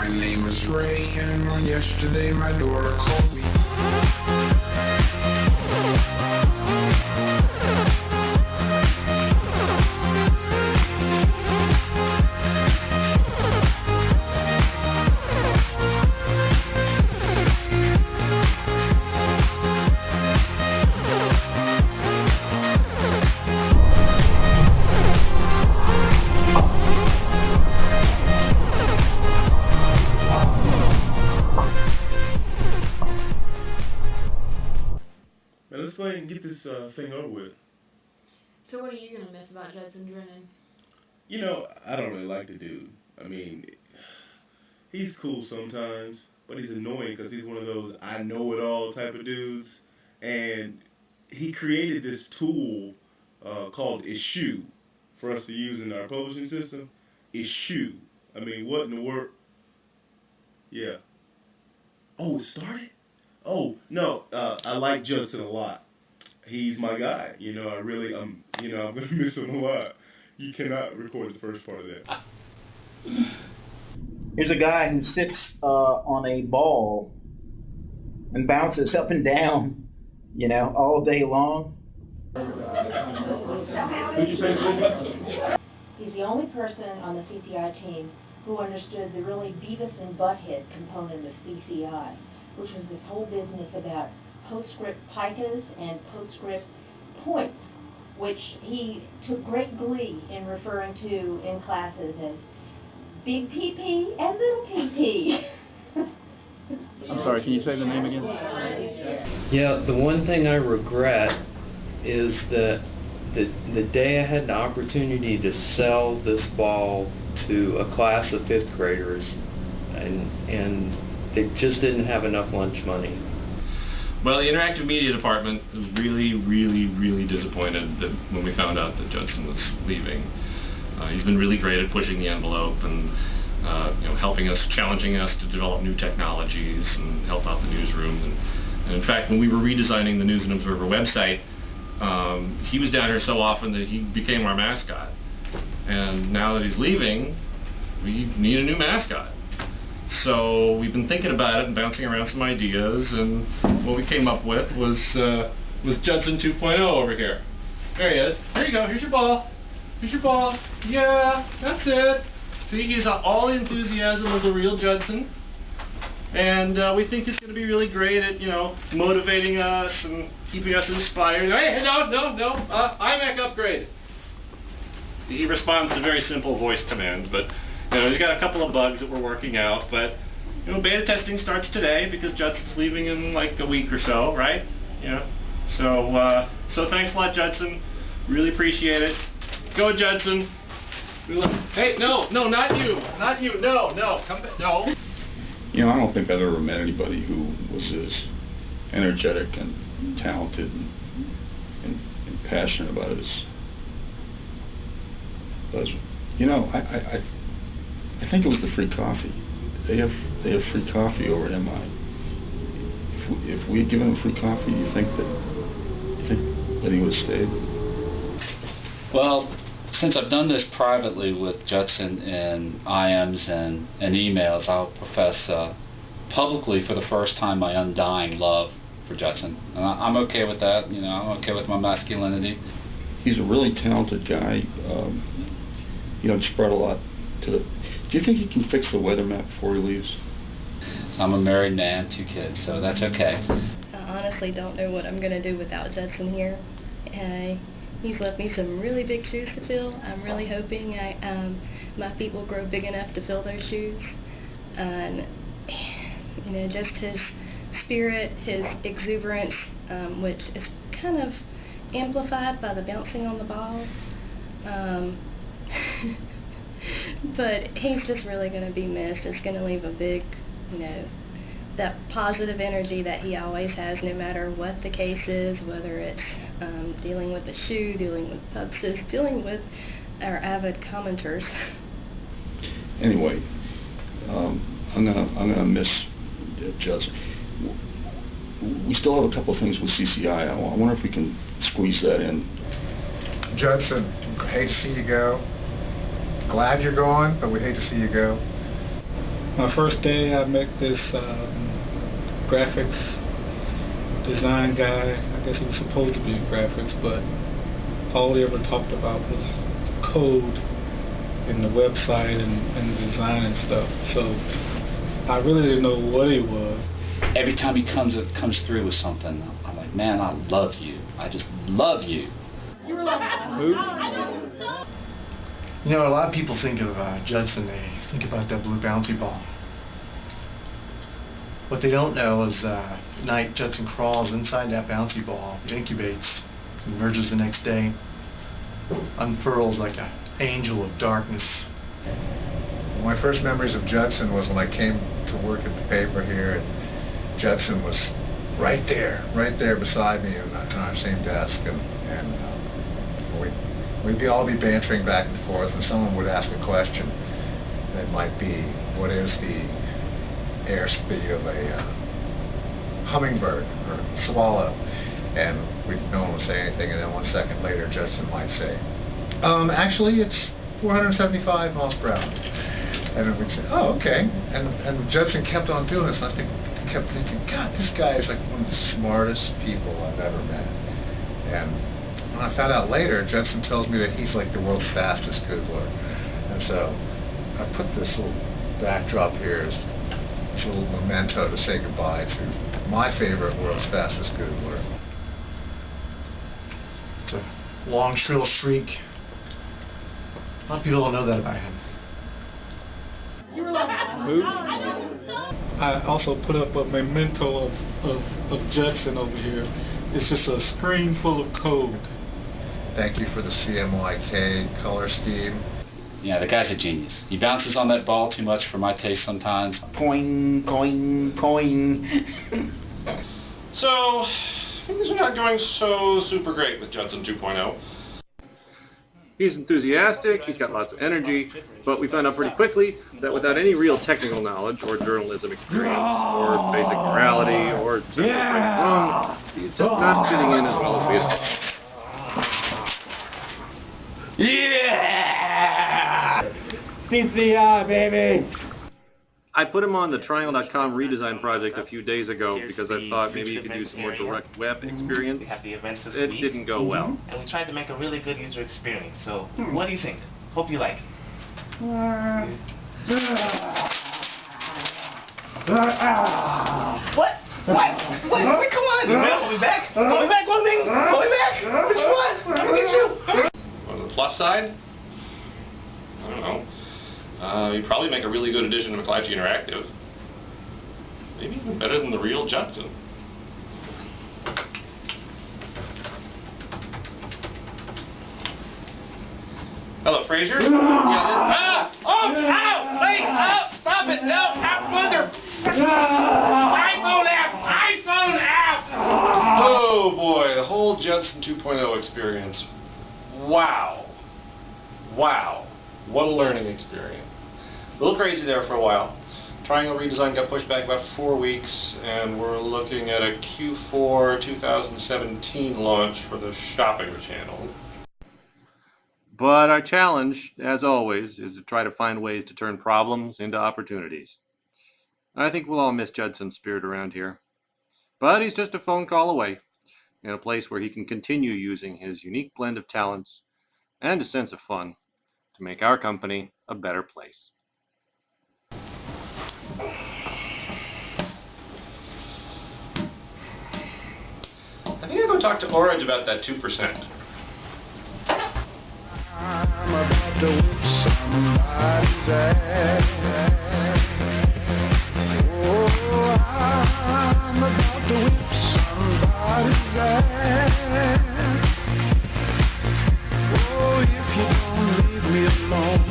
My name is Ray, and on yesterday my daughter called me. Let's go ahead and get this thing over with. So what are you going to miss about Judson Drennan? You know, I don't really like the dude. I mean, he's cool sometimes, but he's annoying because he's one of those I know it all type of dudes. And he created this tool called Eschew for us to use in our publishing system. Eschew. I mean, what in the world? Yeah. Oh, it started? Oh, no, I like Judson a lot. He's my guy. You know, I'm going to miss him a lot. You cannot record the first part of that. Here's a guy who sits on a ball and bounces up and down, all day long. Who'd you say this was? He's the only person on the CCI team who understood the really Beavis and Butthead component of CCI, which was this whole business about postscript picas and postscript points, which he took great glee in referring to in classes as big PP and little PP. I'm sorry, can you say the name again? Yeah, the one thing I regret is that the day I had the opportunity to sell this ball to a class of 5th graders and they just didn't have enough lunch money. Well, the interactive media department was really, really, really disappointed that when we found out that Judson was leaving. He's been really great at pushing the envelope and helping us, challenging us to develop new technologies and help out the newsroom. And in fact, when we were redesigning the News and Observer website, he was down here so often that he became our mascot. And now that he's leaving, we need a new mascot. So we've been thinking about it and bouncing around some ideas, and what we came up with was Judson 2.0 over here. There he is. Here you go. Here's your ball. Here's your ball. Yeah, that's it. See, he's got all the enthusiasm of the real Judson, and we think he's going to be really great at motivating us and keeping us inspired. Hey, no, iMac upgrade. He responds to very simple voice commands, but he's got a couple of bugs that we're working out, but beta testing starts today because Judson's leaving in like a week or so, right? So thanks a lot, Judson. Really appreciate it. Go, Judson. Hey, no, not you, no, come back, no. I don't think I've ever met anybody who was as energetic and talented and passionate about his. I think it was the free coffee. They have free coffee over at MI. If we had given him free coffee, you think that he would have stayed? Well, since I've done this privately with Judson in IMs and emails, I'll profess publicly for the first time my undying love for Judson. And I'm okay with that. I'm okay with my masculinity. He's a really talented guy. Just brought a lot to the... Do you think he can fix the weather map before he leaves? I'm a married man, 2 kids, so that's okay. I honestly don't know what I'm going to do without Judson here. He's left me some really big shoes to fill. I'm really hoping my feet will grow big enough to fill those shoes. And, just his spirit, his exuberance, which is kind of amplified by the bouncing on the ball. But he's just really going to be missed. It's going to leave a big, that positive energy that he always has, no matter what the case is, whether it's dealing with the shoe, dealing with pubses, dealing with our avid commenters. Anyway, I'm gonna miss Judson. We still have a couple of things with CCI. I wonder if we can squeeze that in. Judson, hate to see you go. Glad you're going, but we hate to see you go. My first day, I met this graphics design guy. I guess he was supposed to be in graphics, but all he ever talked about was code and the website and design and stuff. So I really didn't know what he was. Every time he comes through with something, I'm like, man, I love you. I just love you. You know, a lot of people think of Judson, they think about that blue bouncy ball. What they don't know is at night Judson crawls inside that bouncy ball, incubates, emerges the next day, unfurls like an angel of darkness. My first memories of Judson was when I came to work at the paper here, and Judson was right there beside me on our same desk, and we'd all be bantering back and forth, and someone would ask a question that might be, what is the airspeed of a hummingbird or swallow? And no one would say anything, and then 1 second later Judson might say, actually it's 475 miles per hour. And then we'd say, oh, okay. And Judson kept on doing this, and I kept thinking, God, this guy is like one of the smartest people I've ever met. And when I found out later, Judson tells me that he's like the world's fastest Googler. And so I put this little backdrop here as a little memento to say goodbye to my favorite world's fastest Googler. It's a long, shrill shriek. A lot of people don't know that about him. I also put up a memento of Judson over here. It's just a screen full of code. Thank you for the CMYK color scheme. Yeah, the guy's a genius. He bounces on that ball too much for my taste sometimes. Poing, poing, poing. So, things are not going so super great with Judson 2.0. He's enthusiastic, he's got lots of energy, but we found out pretty quickly that without any real technical knowledge or journalism experience or basic morality or sense of right and wrong, he's just not fitting in as well as we had hoped. Yeah! CCI, baby! I put him on the Triangle.com redesign project a few days ago because I thought maybe he could use some more direct web experience. We have the events this It week, didn't go well. and we tried to make a really good user experience. So, what do you think? Hope you like it. What? Wait, come on! We'll be back! We'll be back, one thing! We'll be back! Which one? Let me get you! On the plus side, I don't know. You'd probably make a really good addition to McClatchy Interactive. Maybe even better than the real Judson. Hello, Fraser. Yeah, Oh! Wait! Oh! Stop it! No! Mother! iPhone app! iPhone app! Oh boy, the whole Judson 2.0 experience. Wow. Wow. What a learning experience. A little crazy there for a while. Triangle redesign got pushed back about 4 weeks, and we're looking at a Q4 2017 launch for the shopping channel. But our challenge, as always, is to try to find ways to turn problems into opportunities. I think we'll all miss Judson's spirit around here. But he's just a phone call away, in a place where he can continue using his unique blend of talents and a sense of fun to make our company a better place. I think I'll go talk to Orange about that 2%. I'm about to whip somebody's ass. Oh, I'm about to whip somebody's ass. Oh, if you don't leave me alone,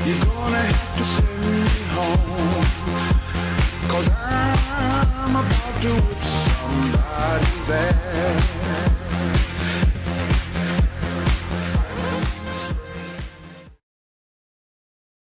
you're gonna have to send me home. 'Cause I'm about to whip somebody's ass.